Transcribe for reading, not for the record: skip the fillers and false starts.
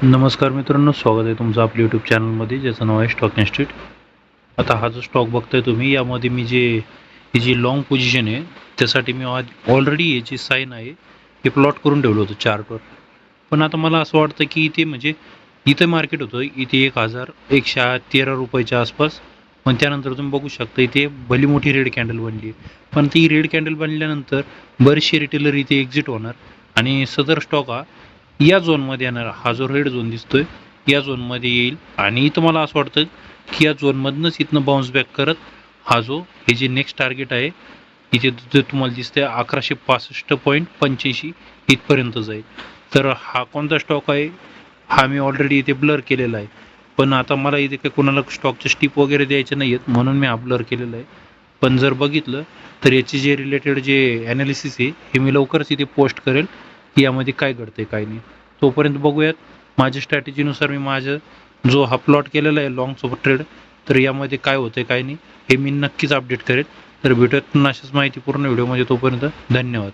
नमस्कार मित्रांनो, स्वागत आहे तुमचं आपल्या यूट्यूब चॅनलमध्ये ज्याचं नाव आहे स्टॉक इन्स्टिट्यूट. आता हा जो स्टॉक बघताय तुम्ही, यामध्ये मी ही जी लाँग पोझिशन आहे त्यासाठी मी ऑलरेडी याची साईन आहे हे प्लॉट करून ठेवलं होतं चार्टवर. पण आता मला असं वाटतं की इथे म्हणजे इथे मार्केट होतं, इथे 1113 रुपयाच्या आसपास. पण त्यानंतर तुम्ही बघू शकता इथे भली मोठी रेड कॅन्डल बनली आहे. पण ती रेड कॅन्डल बनल्यानंतर बरेचसे रिटेलर इथे एक्झिट होणार आणि सदर स्टॉक हा या झोनमध्ये येणार. हा जो रेड झोन दिसतोय या झोनमध्ये येईल आणि इथं मला असं वाटतं की या झोनमधनंच इथनं बाउन्स बॅक करत हा जो हे जे नेक्स्ट टार्गेट आहे इथे जे तुम्हाला दिसतंय 1165.85 इथपर्यंत जाईल. तर हा कोणता स्टॉक आहे हा मी ऑलरेडी इथे ब्लर केलेला आहे. पण आता मला इथे काही कोणाला स्टॉकचे स्टिप वगैरे द्यायचे नाही आहेत म्हणून मी हा ब्लर केलेला आहे. पण जर बघितलं तर याची जे रिलेटेड जे ॲनालिसिस आहे हे मी लवकरच इथे पोस्ट करेल की यामध्ये काय घडतंय काय नाही. तोपर्यंत बघूयात माझ्या स्ट्रॅटेजीनुसार मी माझं जो हा प्लॉट केलेला आहे लॉंग सोबत ट्रेड, तर यामध्ये काय होतंय काय नाही हे मी नक्कीच अपडेट करेल. तर भेटूयात पुन्हा अशाच माहितीपूर्ण व्हिडिओमध्ये. तोपर्यंत धन्यवाद.